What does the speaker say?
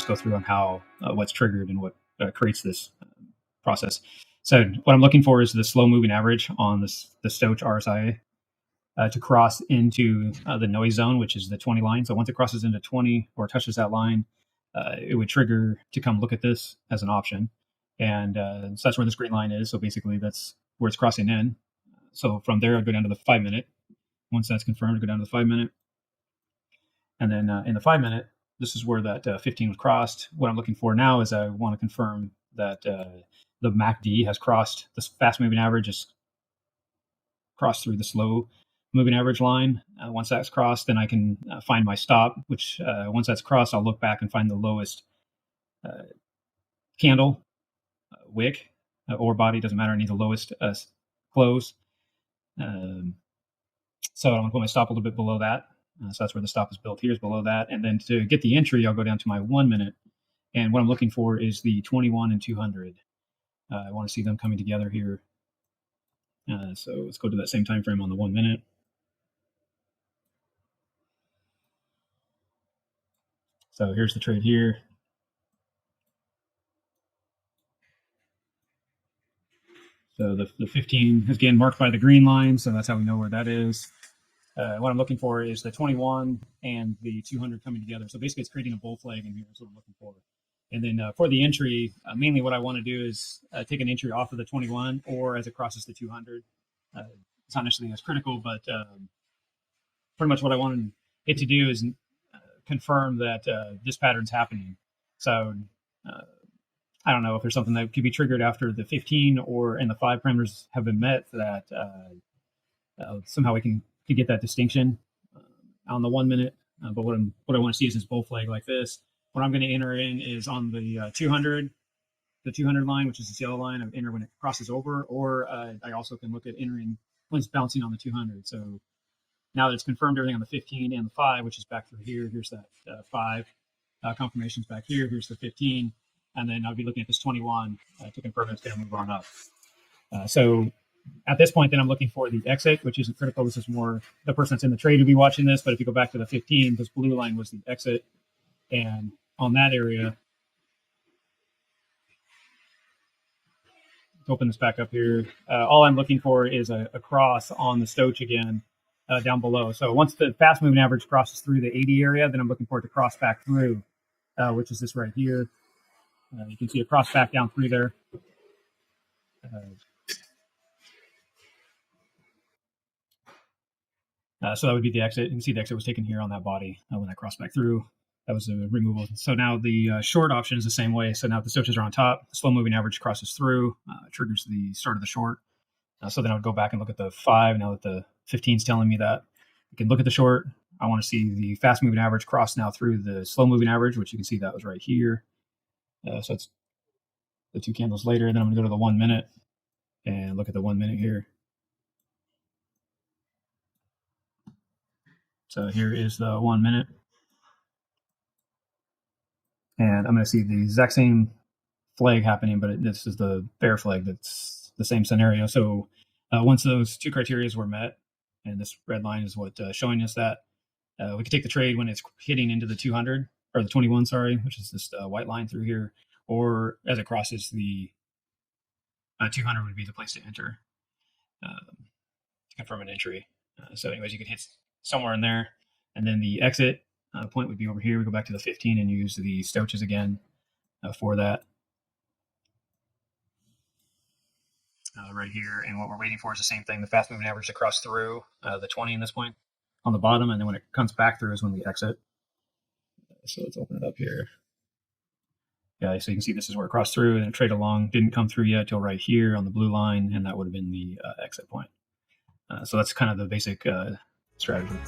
go through on how what's triggered and what creates this process. So what I'm looking for is the slow moving average on the Stoch RSI to cross into the noise zone, which is the 20 line. So once it crosses into 20 or touches that line, it would trigger to come look at this as an option. And so that's where this green line is. So basically that's where it's crossing in. So from there, I'll go down to the 5 minute. Once that's confirmed, I'll go down to the 5 minute. And then in the 5 minute, this is where that 15 was crossed. What I'm looking for now is I want to confirm that the MACD has crossed, this fast moving average has crossed through the slow moving average line. Once that's crossed, then I can find my stop, which once that's crossed, I'll look back and find the lowest candle, wick, or body, doesn't matter, I need the lowest close. So I'm going to put my stop a little bit below that. So that's where the stop is built. Here's below that. And then to get the entry, I'll go down to my 1 minute. And what I'm looking for is the 21 and 200. I want to see them coming together here. So let's go to that same time frame on the 1 minute. So here's the trade here. So the 15 is again marked by the green line, so that's how we know where that is. What I'm looking for is the 21 and the 200 coming together. So basically it's creating a bull flag in here is what I'm looking for. And then for the entry, mainly what I want to do is take an entry off of the 21 or as it crosses the 200. It's not necessarily as critical, but pretty much what I wanted it to do is confirm that this pattern's happening. So I don't know if there's something that could be triggered after the 15 or and the 5 parameters have been met that somehow we can get that distinction on the 1 minute. But what I want to see is this bull flag like this. What I'm going to enter in is on the 200 line, which is the yellow line. I enter when it crosses over, or I also can look at entering when it's bouncing on the 200. So now that it's confirmed everything on the 15 and the 5, which is back through here, here's that 5 confirmations back here. Here's the 15, and then I'll be looking at this 21 to confirm it's going to move on up. So at this point, then I'm looking for the exit, which isn't critical. This is more the person that's in the trade will be watching this. But if you go back to the 15, this blue line was the exit. And on that area, let's open this back up here. All I'm looking for is a cross on the Stoch again down below. So once the fast moving average crosses through the 80 area, then I'm looking for it to cross back through, which is this right here. You can see it cross back down through there. So that would be the exit. You can see the exit was taken here on that body when that crossed back through. That was a removal. So now the short option is the same way. So now if the Stochas are on top, the slow moving average crosses through, triggers the start of the short. So then I would go back and look at the 5. Now that the 15 is telling me that, you can look at the short. I want to see the fast moving average cross now through the slow moving average, which you can see that was right here. So it's the 2 candles later. Then I'm going to go to the 1 minute and look at the 1 minute here. So here is the 1 minute. And I'm going to see the exact same flag happening, but this is the bear flag. That's the same scenario. So once those 2 criteria were met, and this red line is what showing us that, we can take the trade when it's hitting into the 200, or the 21, sorry, which is this white line through here, or as it crosses the 200 would be the place to enter to confirm an entry. So anyways, you can hit somewhere in there, and then the exit point would be over here. We go back to the 15 and use the Stochas again for that right here. And what we're waiting for is the same thing, the fast moving average to cross through the 20 in this point on the bottom, and then when it comes back through is when we exit. So let's open it up here. Yeah, so you can see this is where it crossed through, and the trade along didn't come through yet till right here on the blue line, and that would have been the exit point. So that's kind of the basic strategy.